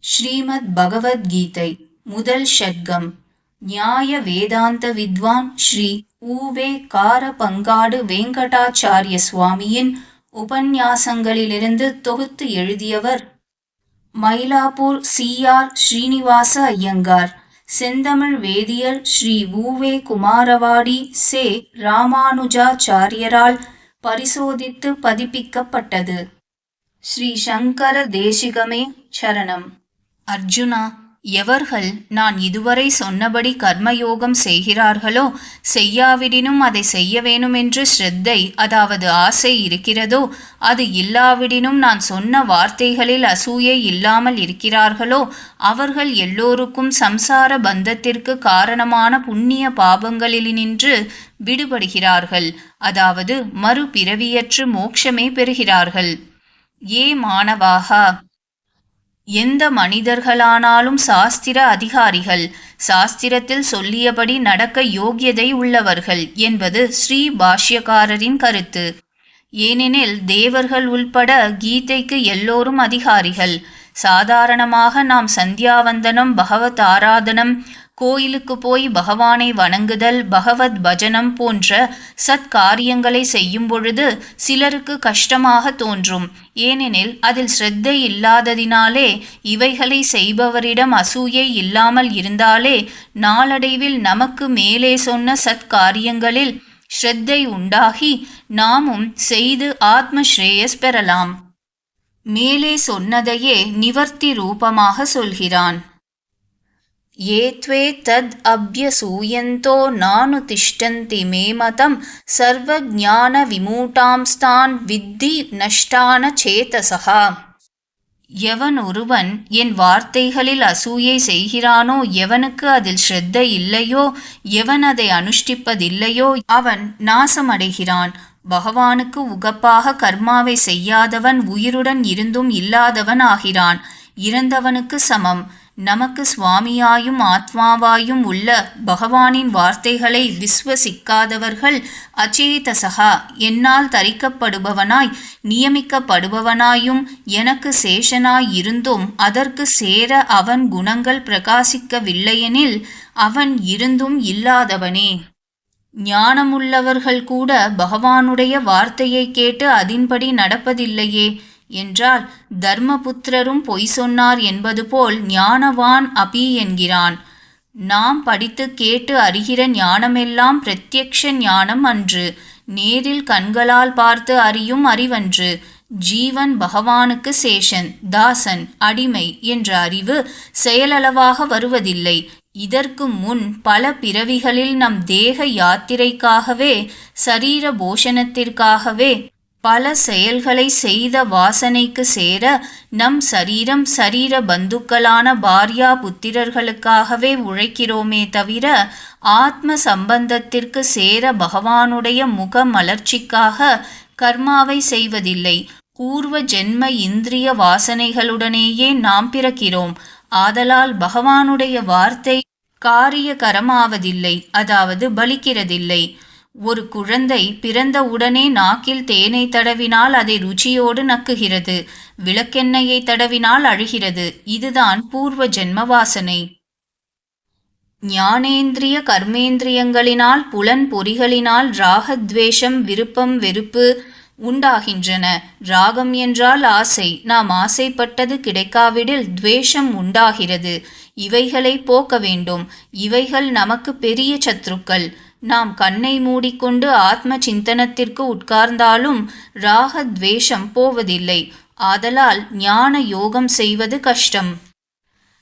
ஸ்ரீமத் பகவத்கீதை முதல் ஷட்கம். நியாய வேதாந்த வித்வான் ஸ்ரீ ஊவே காரபங்காடு வெங்கடாச்சாரிய சுவாமியின் உபன்யாசங்களிலிருந்து தொகுத்து எழுதியவர் மயிலாப்பூர் சி.ஆர். ஸ்ரீனிவாச ஐயங்கார். செந்தமிழ் வேதியர் ஸ்ரீ ஊவே குமாரவாடி சே. ராமானுஜாச்சாரியரால் பரிசோதித்து பதிப்பிக்கப்பட்டது. ஸ்ரீ சங்கர தேசிகமே சரணம். அர்ஜுனா, எவர்கள் நான் இதுவரை சொன்னபடி கர்மயோகம் செய்கிறார்களோ, செய்யாவிடினும் அதை செய்ய வேணுமென்று ஸ்ரத்தை, அதாவது ஆசை இருக்கிறதோ, அது இல்லாவிடினும் நான் சொன்ன வார்த்தைகளில் அசூயை இல்லாமல் இருக்கிறார்களோ, அவர்கள் எல்லோருக்கும் சம்சார பந்தத்திற்கு காரணமான புண்ணிய பாபங்களினின்று விடுபடுகிறார்கள். அதாவது மறுபிறவியற்று மோட்சமே பெறுகிறார்கள். ஏ மாணவாகா, எந்த மனிதர்களானாலும் சாஸ்திர அதிகாரிகள், சாஸ்திரத்தில் சொல்லியபடி நடக்க யோக்கியதை உள்ளவர்கள் என்பது ஸ்ரீ பாஷ்யக்காரரின் கருத்து. ஏனெனில் தேவர்கள் உள்பட கீதைக்கு எல்லோரும் அதிகாரிகள். சாதாரணமாக நாம் சந்தியாவந்தனம், பகவத் ஆராதனம், கோயிலுக்கு போய் பகவானை வணங்குதல், பகவத் பஜனம் போன்ற சத்காரியங்களை செய்யும் பொழுது சிலருக்கு கஷ்டமாக தோன்றும். ஏனெனில் அதில் ஸ்ரத்தை இல்லாததினாலே. இவைகளை செய்பவரிடம் அசூயை இல்லாமல் இருந்தாலே நாளடைவில் நமக்கு மேலே சொன்ன சத்காரியங்களில் ஸ்ரத்தை உண்டாகி நாமும் செய்து ஆத்ம ஸ்ரேயஸ் பெறலாம். மேலே சொன்னதையே நிவர்த்தி ரூபமாக சொல்கிறான். ஏத்வே தத் அப்யசூயந்தோ நானுதிஷ்டந்தி மே மதம் சர்வஜான விமூட்டாம்ஸ்தான் வித்தி நஷ்டான சேதசா. எவன் ஒருவன் என் வார்த்தைகளில் அசூயை செய்கிறானோ, எவனுக்கு அதில் ஸ்ரத்தை இல்லையோ, எவன் அதை அனுஷ்டிப்பதில்லையோ, அவன் நாசமடைகிறான். பகவானுக்கு உகப்பாக கர்மாவை செய்யாதவன் உயிருடன் இருந்தும் இல்லாதவன் ஆகிறான். இறந்தவனுக்கு சமம். நமக்கு சுவாமியாயும் ஆத்மாவாயும் உள்ள பகவானின் வார்த்தைகளை விஸ்வசிக்காதவர்கள் அச்சேதசகா, என்னால் தரிக்கப்படுபவனாய் நியமிக்கப்படுபவனாயும் எனக்கு சேஷனாய் இருந்தும் அதற்கு சேர அவன் குணங்கள் பிரகாசிக்கவில்லையெனில் அவன் இருந்தும் இல்லாதவனே. ஞானமுள்ளவர்கள் கூட பகவானுடைய வார்த்தையை கேட்டு அதின்படி நடப்பதில்லையே என்றால் தர்மபுத்திரரும் பொய் சொன்னார் என்பது போல் ஞானவான் அபி என்கிறான். நாம் படித்து கேட்டு அறிகிற ஞானமெல்லாம் பிரத்யக்ஷ ஞானம் அன்று, நேரில் கண்களால் பார்த்து அறியும் அறிவன்று. ஜீவன் பகவானுக்கு சேஷன், தாசன், அடிமை என்ற அறிவு செயலளவாக வருவதில்லை. இதற்கு முன் பல பிறவிகளில் நம் தேக யாத்திரைக்காகவே, சரீர போஷணத்திற்காகவே பல செயல்களை செய்த வாசனைக்கு சேர நம் சரீரம், சரீர பந்துக்களான பாரியா புத்திரர்களுக்காகவே உழைக்கிறோமே தவிர ஆத்ம சம்பந்தத்திற்கு சேர பகவானுடைய முக மலர்ச்சிக்காக கர்மாவை செய்வதில்லை. பூர்வ ஜென்ம இந்திரிய வாசனைகளுடனேயே நாம் பிறக்கிறோம். ஆதலால் பகவானுடைய வார்த்தை காரியகரமாவதில்லை, அதாவது பலிக்கிறதில்லை. ஒரு குழந்தை பிறந்த உடனே நாக்கில் தேனை தடவினால் அதை ருச்சியோடு நக்குகிறது, விளக்கெண்ணெயை தடவினால் அழுகிறது. இதுதான் பூர்வ ஜென்ம வாசனை. ஞானேந்திரிய கர்மேந்திரியங்களினால், புலன் பொறிகளினால் ராகத்வேஷம், விருப்பம் வெறுப்பு உண்டாகின்றன. ராகம் என்றால் ஆசை. நாம் ஆசைப்பட்டது கிடைக்காவிடில் துவேஷம் உண்டாகிறது. இவைகளை போக்க வேண்டும். இவைகள் நமக்கு பெரிய சத்ருக்கள். நாம் கண்ணை மூடிக்கொண்டு ஆத்ம சிந்தனத்திற்கு உட்கார்ந்தாலும் ராகத்வேஷம் போவதில்லை. ஆதலால் ஞான யோகம் செய்வது கஷ்டம்.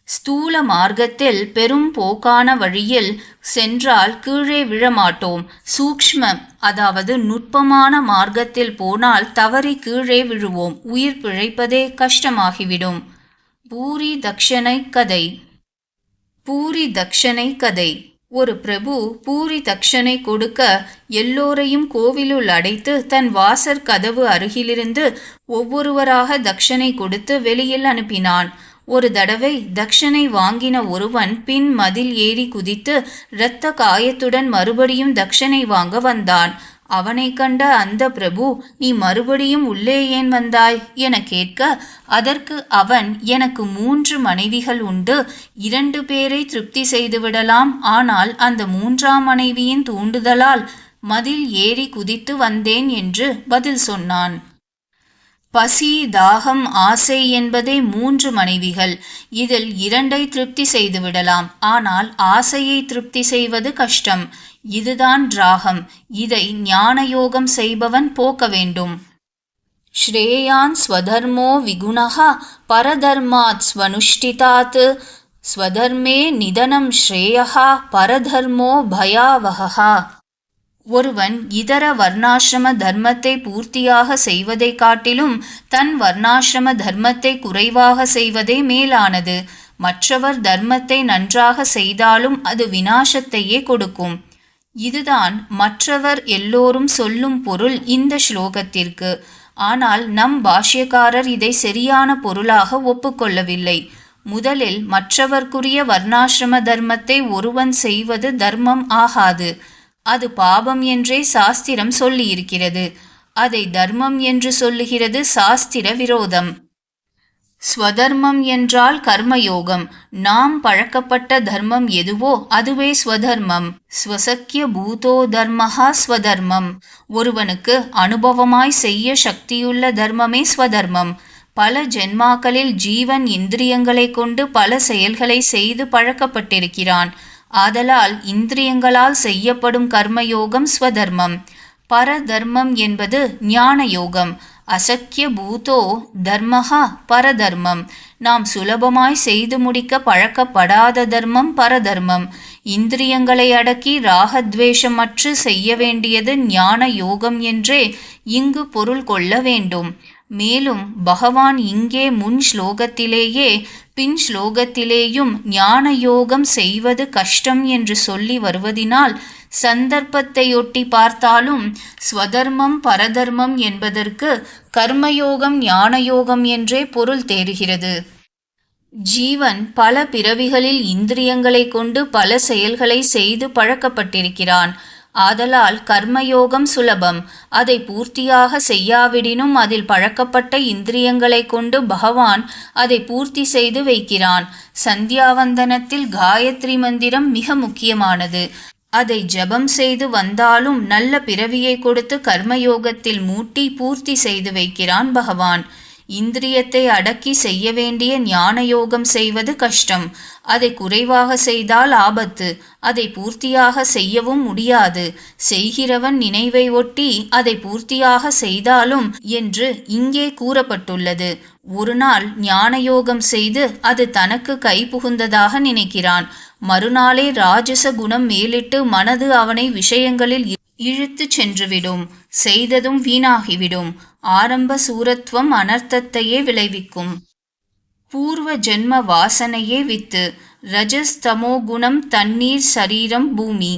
ஸ்தூல மார்க்கத்தில் பெரும் போக்கான வழியில் சென்றால் கீழே விழமாட்டோம். சூக்ஷ்ம, அதாவது நுட்பமான மார்க்கத்தில் போனால் தவறி கீழே விழுவோம். உயிர் பிழைப்பதே கஷ்டமாகிவிடும். பூரி தக்ஷணை கதை. பூரி தக்ஷணை கதை. ஒரு பிரபு பூரி தக்ஷணை கொடுக்க எல்லோரையும் கோவிலுள் அடைத்து தன் வாசற் கதவு அருகிலிருந்து ஒவ்வொருவராக தக்ஷணை கொடுத்து வெளியில் அனுப்பினான். ஒரு தடவை தக்ஷணை வாங்கின ஒருவன் பின் மதில் ஏறி குதித்து இரத்த காயத்துடன் மறுபடியும் தக்ஷணை வாங்க வந்தான். அவனை கண்ட அந்த பிரபு, நீ மறுபடியும் உள்ளே ஏன் வந்தாய் என கேட்க, அதற்கு அவன், எனக்கு 3 மனைவிகள் உண்டு, 2 பேரை திருப்தி செய்துவிடலாம். ஆனால் அந்த 3ஆம் மனைவியின் தூண்டுதலால் மதில் ஏறி குதித்து வந்தேன் என்று பதில் சொன்னான். பசி, தாகம், ஆசை என்பதே 3 மனைவிகள். இதில் 2ஐ திருப்தி செய்துவிடலாம். ஆனால் ஆசையை திருப்தி செய்வது கஷ்டம். இதுதான் ராகம். இதை ஞானயோகம் செய்பவன் போக்க வேண்டும். ஸ்ரேயான் ஸ்வதர்மோ விகுணஹா பரதர்மாத் ஸ்வனுஷ்டிதாத் ஸ்வதர்மே நிதனம் ஸ்ரேயஹா பரதர்மோ பயாவஹா. ஒருவன் இதர வர்ணாசிரம தர்மத்தை பூர்த்தியாக செய்வதை காட்டிலும் தன் வர்ணாசிரம தர்மத்தை குறைவாக செய்வதே மேலானது. மற்றவர் தர்மத்தை நன்றாக செய்தாலும் அது விநாசத்தையே கொடுக்கும். இதுதான் மற்றவர் எல்லோரும் சொல்லும் பொருள் இந்த ஸ்லோகத்திற்கு. ஆனால் நம் பாஷ்யக்காரர் இதை சரியான பொருளாக ஒப்புக்கொள்ளவில்லை. முதலில் மற்றவர்க்குரிய வர்ணாசிரம தர்மத்தை ஒருவன் செய்வது தர்மம் ஆகாது. அது பாபம் என்றே சாஸ்திரம் சொல்லியிருக்கிறது. அதை தர்மம் என்று சொல்லுகிறது சாஸ்திர விரோதம். ஸ்வதர்மம் என்றால் கர்மயோகம். நாம் பழக்கப்பட்ட தர்மம் எதுவோ அதுவே ஸ்வதர்மம். ஸ்வசக்கிய பூதோ தர்மஹா ஸ்வதர்மம். ஒருவனுக்கு அனுபவமாய் செய்ய சக்தியுள்ள தர்மமே ஸ்வதர்மம். பல ஜென்மாக்களில் ஜீவன் இந்திரியங்களை கொண்டு பல செயல்களை செய்து பழக்கப்பட்டிருக்கிறான். ஆதலால் இந்திரியங்களால் செய்யப்படும் கர்மயோகம் ஸ்வதர்மம். பரதர்மம் என்பது ஞான யோகம். அசக்கிய பூதோ தர்மஹா பரதர்மம். நாம் சுலபமாய் செய்து முடிக்க பழக்கப்படாத தர்மம் பரதர்மம். இந்திரியங்களை அடக்கி ராகத்வேஷமற்று செய்ய வேண்டியது ஞான யோகம் என்றே இங்கு பொருள் கொள்ள வேண்டும். மேலும் பகவான் இங்கே முன் ஸ்லோகத்திலேயே பின் ஸ்லோகத்திலேயும் ஞான யோகம் செய்வது கஷ்டம் என்று சொல்லி வருவதினால் சந்தர்ப்பத்தையொட்டி பார்த்தாலும் ஸ்வதர்மம் பரதர்மம் என்பதற்கு கர்மயோகம் ஞானயோகம் என்றே பொருள் தேறுகிறது. ஜீவன் பல பிறவிகளில் இந்திரியங்களை கொண்டு பல செயல்களை செய்து பழக்கப்பட்டிருக்கிறான். ஆதலால் கர்மயோகம் சுலபம். அதை பூர்த்தியாக செய்யாவிடினும் அதில் பழக்கப்பட்ட இந்திரியங்களை கொண்டு பகவான் அதை பூர்த்தி செய்து வைக்கிறான். சந்தியாவந்தனத்தில் காயத்ரி மந்திரம் மிக முக்கியமானது. அதை ஜபம் செய்து வந்தாலும் நல்ல பிறவியை கொடுத்து கர்மயோகத்தில் மூட்டி பூர்த்தி செய்து வைக்கிறான் பகவான். இந்திரியத்தை அடக்கி செய்ய வேண்டிய ஞான யோகம் செய்வது கஷ்டம். அதை குறைவாக செய்தால் ஆபத்து. அதை பூர்த்தியாக செய்யவும் முடியாது. செய்கிறவன் நினைவை ஒட்டி அதை பூர்த்தியாக செய்தாலும் என்று இங்கே கூறப்பட்டுள்ளது. ஒரு நாள் ஞானயோகம் செய்து அது தனக்கு கை புகுந்ததாக நினைக்கிறான். மறுநாளே ராஜச குணம் மேலிட்டு மனது அவனை விஷயங்களில் இழுத்து சென்றுவிடும். செய்ததும் வீணாகிவிடும். ஆரம்ப சூரத்துவம் அனர்த்தத்தையே விளைவிக்கும். பூர்வ ஜென்ம வாசனையே வித்து. ரஜஸ் தமோ குணம் தண்ணீர் சரீரம் பூமி.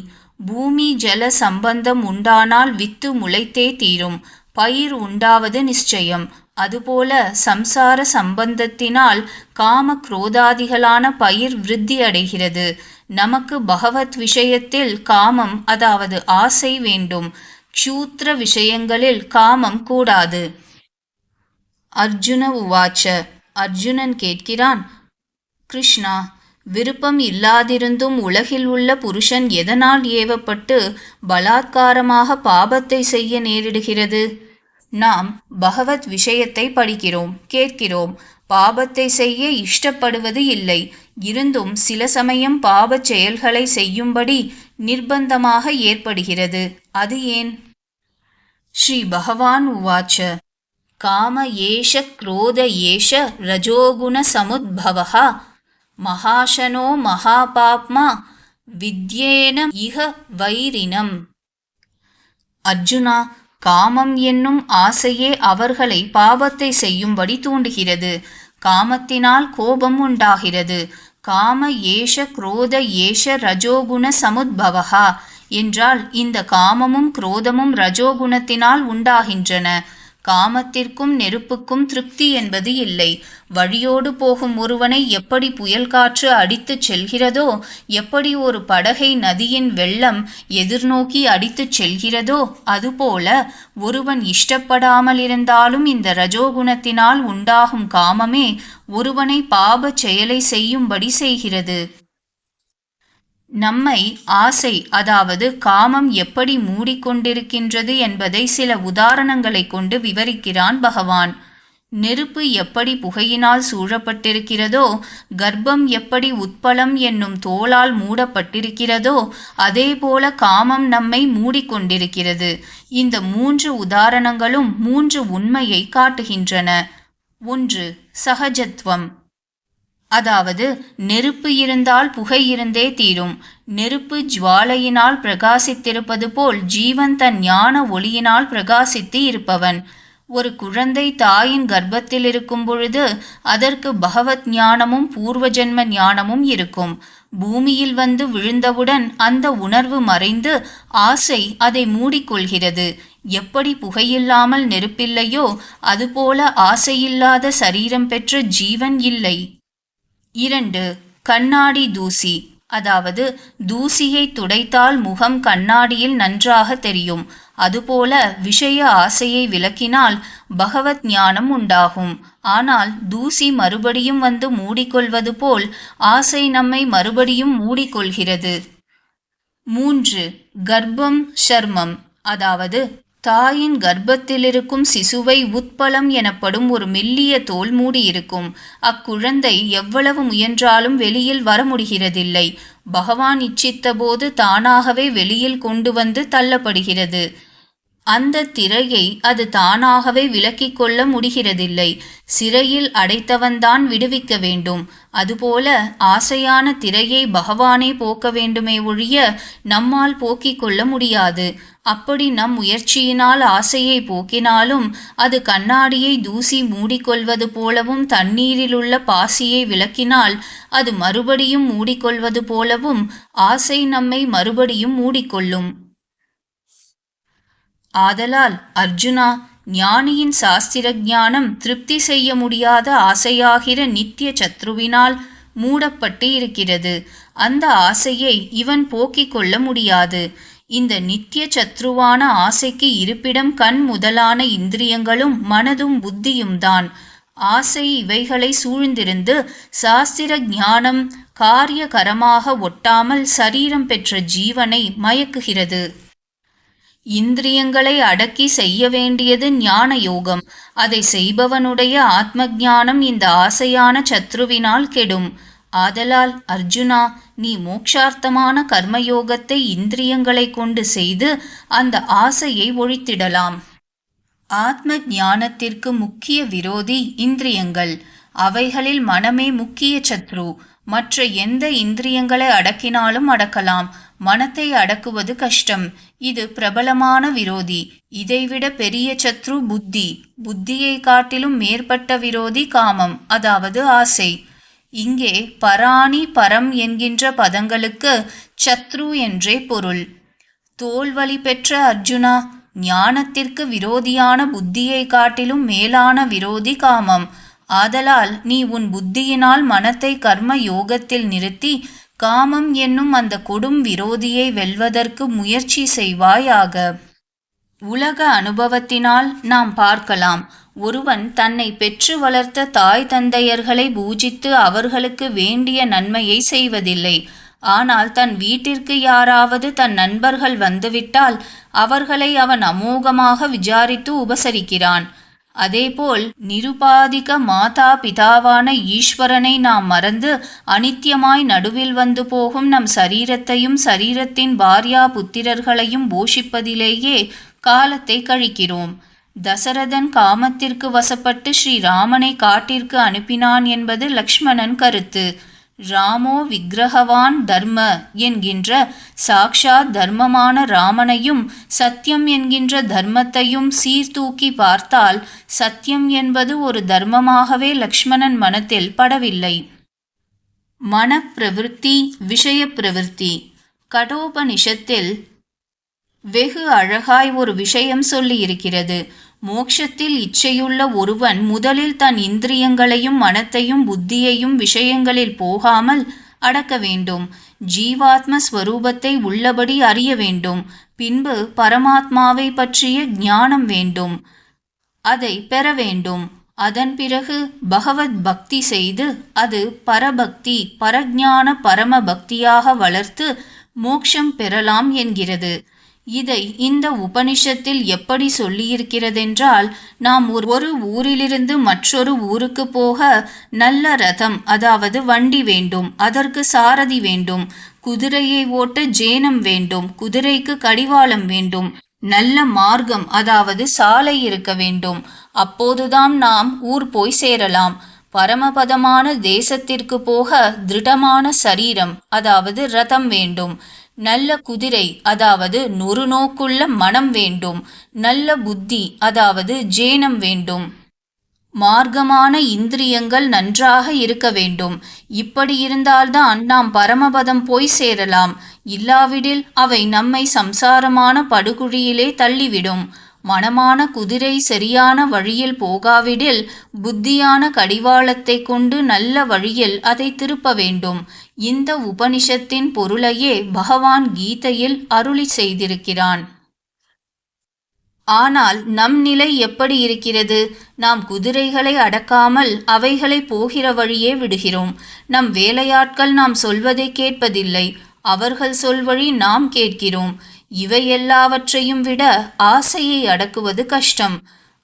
பூமி ஜல சம்பந்தம் உண்டானால் வித்து முளைத்தே தீரும். பயிர் உண்டாவது நிச்சயம். அதுபோல சம்சார சம்பந்தத்தினால் காம குரோதாதிகளான பயிர் விருத்தி அடைகிறது. நமக்கு பகவத் விஷயத்தில் காமம் அதாவது ஆசை வேண்டும். க்ஷூத்ர விஷயங்களில் காமம் கூடாது. அர்ஜுன உவாச்ச. அர்ஜுனன் கேட்கிறான், கிருஷ்ணா, விருப்பம் இல்லாதிருந்தும் உலகில் உள்ள புருஷன் எதனால் ஏவப்பட்டு பலாத்காரமாக பாபத்தை செய்ய நேரிடுகிறது? நாம் பகவத் விஷயத்தை படிக்கிறோம், கேட்கிறோம். பாபத்தை செய்ய இஷ்டப்படுவது இல்லை. இருந்தும் சில சமயம் பாபச் செயல்களை செய்யும்படி நிர்பந்தமாக ஏற்படுகிறது. அது ஏன்? ஸ்ரீ பகவான் உவாச்ச. காம ஏஷ க்ரோத ஏஷ ரஜோகுண சமுத்பவஹ மகாஷனோ மகாபாப்மா வித்யேன இஹ வைரினம். அர்ஜுனா, காமம் என்னும் ஆசையே அவர்களை பாவத்தை செய்யும்படி தூண்டுகிறது. காமத்தினால் கோபம் உண்டாகிறது. காம ஏஷ குரோத ஏஷ ரஜோகுண சமுத்பவஹா என்றால் இந்த காமமும் குரோதமும் ரஜோகுணத்தினால் உண்டாகின்றன. காமத்திற்கும் நெருப்புக்கும் திருப்தி என்பது இல்லை. வழியோடு போகும் ஒருவனை எப்படி புயல் காற்று அடித்துச் செல்கிறதோ, எப்படி ஒரு படகை நதியின் வெள்ளம் எதிர்நோக்கி அடித்துச் செல்கிறதோ, அதுபோல ஒருவன் இஷ்டப்படாமல் இருந்தாலும் இந்த ரஜோகுணத்தினால் உண்டாகும் காமமே ஒருவனை பாபச் செயலை செய்யும்படி செய்கிறது. நம்மை ஆசை, அதாவது காமம் எப்படி மூடிக்கொண்டிருக்கின்றது என்பதை சில உதாரணங்களை கொண்டு விவரிக்கிறான் பகவான். நெருப்பு எப்படி புகையினால் சூழப்பட்டிருக்கிறதோ, கர்ப்பம் எப்படி உட்பலம் என்னும் தோலால் மூடப்பட்டிருக்கிறதோ, அதேபோல காமம் நம்மை மூடிக்கொண்டிருக்கிறது. இந்த 3 உதாரணங்களும் 3 உண்மையை காட்டுகின்றன. 1. சகஜத்துவம், அதாவது நெருப்பு இருந்தால் புகை இருந்தே தீரும். நெருப்பு ஜுவாலையினால் பிரகாசித்திருப்பது போல் ஜீவன் தன் ஞான ஒளியினால் பிரகாசித்து இருப்பவன். ஒரு குழந்தை தாயின் கர்ப்பத்தில் இருக்கும் பொழுது அதற்கு பகவத் ஞானமும் பூர்வ ஜென்ம ஞானமும் இருக்கும். பூமியில் வந்து விழுந்தவுடன் அந்த உணர்வு மறைந்து ஆசை அதை மூடிக்கொள்கிறது. எப்படி புகையில்லாமல் நெருப்பில்லையோ அதுபோல ஆசையில்லாத சரீரம் பெற்ற ஜீவன் இல்லை. 2. கண்ணாடி தூசி, அதாவது தூசியை துடைத்தால் முகம் கண்ணாடியில் நன்றாக தெரியும். அதுபோல விஷய ஆசையை விலக்கினால் பகவத் ஞானம் உண்டாகும். ஆனால் தூசி மறுபடியும் வந்து மூடிக்கொள்வது போல் ஆசை நம்மை மறுபடியும் மூடிக்கொள்கிறது. 3. கர்ப்பம் சர்மம், அதாவது தாயின் கர்ப்பத்திலிருக்கும் சிசுவை உட்பலம் எனப்படும் ஒரு மெல்லிய தோல் மூடியிருக்கும். அக்குழந்தை எவ்வளவு முயன்றாலும் வெளியில் வர முடிகிறதில்லை. பகவான் இச்சித்த போது தானாகவே வெளியில் கொண்டு வந்து தள்ளப்படுகிறது. அந்த திரையை அது தானாகவே விலக்கிக் கொள்ள முடிகிறதில்லை. சிறையில் அடைத்தவன்தான் விடுவிக்க வேண்டும். அதுபோல ஆசையான திரையை பகவானே போக்க வேண்டுமே ஒழிய நம்மால் போக்கிக் கொள்ள முடியாது. அப்படி நம் முயற்சியினால் ஆசையை போக்கினாலும் அது கண்ணாடியை தூசி மூடிக்கொள்வது போலவும், தண்ணீரிலுள்ள பாசியை விலக்கினால் அது மறுபடியும் மூடிக்கொள்வது போலவும் ஆசை நம்மை மறுபடியும் மூடிக்கொள்ளும். ஆதலால் அர்ஜுனா, ஞானியின் சாஸ்திர ஞானம் திருப்தி செய்ய முடியாத ஆசையாகிற நித்திய சத்ருவினால் மூடப்பட்டு இருக்கிறது. அந்த ஆசையை இவன் போக்கிக் கொள்ள முடியாது. இந்த நித்திய சத்ருவான ஆசைக்கு இருப்பிடம் கண் முதலான இந்திரியங்களும் மனதும் புத்தியும் தான். ஆசை இவைகளை சூழ்ந்திருந்து சாஸ்திர ஞானம் காரியகரமாக ஒட்டாமல் சரீரம் பெற்ற ஜீவனை மயக்குகிறது. இந்திரியங்களை அடக்கி செய்ய வேண்டியது ஞான யோகம். அதை செய்பவனுடைய ஆத்ம ஞானம் இந்த ஆசையான சத்ருவினால் கெடும். ஆதலால் அர்ஜுனா, நீ மோக்ஷார்த்தமான கர்மயோகத்தை இந்திரியங்களை கொண்டு செய்து அந்த ஆசையை ஒழித்திடலாம். ஆத்ம ஞானத்திற்கு முக்கிய விரோதி இந்திரியங்கள். அவைகளில் மனமே முக்கிய சத்ரு. மற்ற எந்த இந்திரியங்களை அடக்கினாலும் அடக்கலாம். மனத்தை அடக்குவது கஷ்டம். இது பிரபலமான விரோதி. இதைவிட பெரிய சத்ரு புத்தி. புத்தியை காட்டிலும் மேற்பட்ட விரோதி காமம், அதாவது ஆசை. இங்கே பராணி பரம் என்கின்ற பதங்களுக்கு சத்ரு என்றே பொருள். தோல்வலி பெற்ற அர்ஜுனா, ஞானத்திற்கு விரோதியான புத்தியை காட்டிலும் மேலான விரோதி காமம். ஆதலால் நீ உன் புத்தியினால் மனத்தை கர்ம யோகத்தில் நிறுத்தி காமம் என்னும் அந்த கொடும் விரோதியை வெல்வதற்கு முயற்சி செய்வாயாக. உலக அனுபவத்தினால் நாம் பார்க்கலாம். ஒருவன் தன்னை பெற்று வளர்த்த தாய் தந்தையர்களை பூஜித்து அவர்களுக்கு வேண்டிய நன்மையை செய்வதில்லை. ஆனால் தன் வீட்டிற்கு யாராவது தன் நண்பர்கள் வந்துவிட்டால் அவர்களை அவன் அமோகமாக விசாரித்து உபசரிக்கிறான். அதேபோல் நிருபாதிக மாதா பிதாவான ஈஸ்வரனை நாம் மறந்து அனித்தியமாய் நடுவில் வந்து போகும் நம் சரீரத்தையும் சரீரத்தின் பாரியா புத்திரர்களையும் போஷிப்பதிலேயே காலத்தை கழிக்கிறோம். தசரதன் காமத்திற்கு வசப்பட்டு ஸ்ரீராமனை காட்டிற்கு அனுப்பினான் என்பது லக்ஷ்மணன் கருத்து. ராமோ விக்கிரகவான் தர்ம என்கின்ற சாக்ஷாத் தர்மமான ராமனையும் சத்தியம் என்கின்ற தர்மத்தையும் சீர்தூக்கி பார்த்தால் சத்தியம் என்பது ஒரு தர்மமாகவே லக்ஷ்மணன் மனத்தில் படவில்லை. மனப்பிரவிற்த்தி விஷய பிரவிற்த்தி. கடோபனிஷத்தில் வெகு அழகாய் ஒரு விஷயம் சொல்லி இருக்கிறது. மோட்சத்தில் இச்சையுள்ள ஒருவன் முதலில் தன் இந்திரியங்களையும் மனத்தையும் புத்தியையும் விஷயங்களில் போகாமல் அடக்க வேண்டும். ஜீவாத்ம ஸ்வரூபத்தை உள்ளபடி அறிய வேண்டும். பின்பு பரமாத்மாவை பற்றிய ஞானம் வேண்டும். அதை பெற வேண்டும். அதன் பிறகு பகவத் பக்தி செய்து அது பரபக்தி பரஞான பரம பக்தியாக வளர்த்து மோட்சம் பெறலாம் என்கிறது. இதை இந்த உபனிஷத்தில் எப்படி சொல்லியிருக்கிறதென்றால், நாம் ஒரு ஊரிலிருந்து மற்றொரு ஊருக்கு போக நல்ல ரதம் அதாவது வண்டி வேண்டும், அதற்கு சாரதி வேண்டும், குதிரையை ஓட்ட ஜேனம் வேண்டும், குதிரைக்கு கடிவாளம் வேண்டும், நல்ல மார்க்கம் அதாவது சாலை இருக்க வேண்டும். அப்போதுதான் நாம் ஊர் போய் சேரலாம். பரமபதமான தேசத்திற்கு போக திருடமான சரீரம் அதாவது ரதம் வேண்டும், நல்ல குதிரை அதாவது நொறுநோக்குள்ள மனம் வேண்டும், நல்ல புத்தி அதாவது ஜேனம் வேண்டும், மார்க்கமான இந்திரியங்கள் நன்றாக இருக்க வேண்டும். இப்படி இருந்தால்தான் நாம் பரமபதம் போய் சேரலாம். இல்லாவிடில் அவை நம்மை சம்சாரமான படுகுழியிலே தள்ளிவிடும். மனமான குதிரை சரியான வழியில் போகாவிடில் புத்தியான கடிவாளத்தை கொண்டு நல்ல வழியில் அதை திருப்ப வேண்டும். இந்த உபனிஷத்தின் பொருளையே பகவான் கீதையில் அருளி செய்திருக்கிறான். ஆனால் நம் நிலை எப்படி இருக்கிறது? நாம் குதிரைகளை அடக்காமல் அவைகளை போகிற வழியே விடுகிறோம். நம் வேலையாட்கள் நாம் சொல்வதை கேட்பதில்லை, அவர்கள் சொல்வழி நாம் கேட்கிறோம். இவையெல்லாவற்றையும் விட ஆசையை அடக்குவது கஷ்டம்.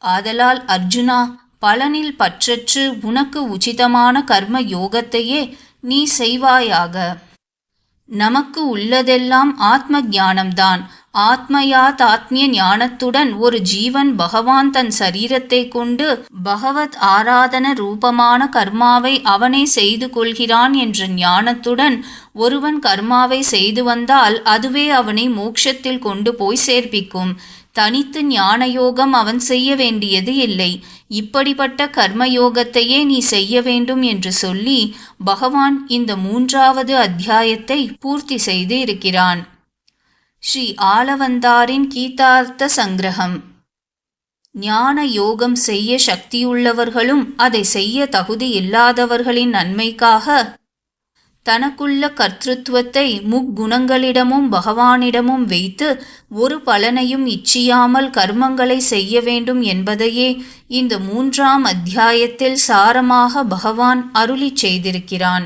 ஆதலால் அர்ஜுனா, பலனில் பற்றற்று உனக்கு உச்சிதமான கர்ம யோகத்தையே நீ செய்வாயாக. நமக்கு உள்ளதெல்லாம் ஆத்ம ஞானம்தான். ஆத்மயாத் ஆத்மிய ஞானத்துடன் ஒரு ஜீவன் பகவான் தன் சரீரத்தை கொண்டு பகவத் ஆராதன ரூபமான கர்மாவை அவனே செய்து கொள்கிறான் என்ற ஞானத்துடன் ஒருவன் கர்மாவை செய்து வந்தால் அதுவே அவனை மோட்சத்தில் கொண்டு போய் சேர்ப்பிக்கும். தனித்து ஞானயோகம் அவன் செய்ய வேண்டியது இல்லை. இப்படிப்பட்ட கர்மயோகத்தையே நீ செய்ய வேண்டும் என்று சொல்லி பகவான் இந்த 3வது அத்தியாயத்தை பூர்த்தி செய்து இருக்கிறான். ஸ்ரீ ஆளவந்தாரின் கீதார்த்த சங்கிரகம். ஞான யோகம் செய்ய சக்தியுள்ளவர்களும் அதை செய்ய தகுதி இல்லாதவர்களின் நன்மைக்காக தனக்குள்ள கர்த்திருவத்தை முக்குணங்களிடமும் பகவானிடமும் வைத்து ஒரு பலனையும் இச்சியாமல் கர்மங்களை செய்ய வேண்டும் என்பதையே இந்த 3ஆம் அத்தியாயத்தில் சாரமாக பகவான் அருளி செய்திருக்கிறான்.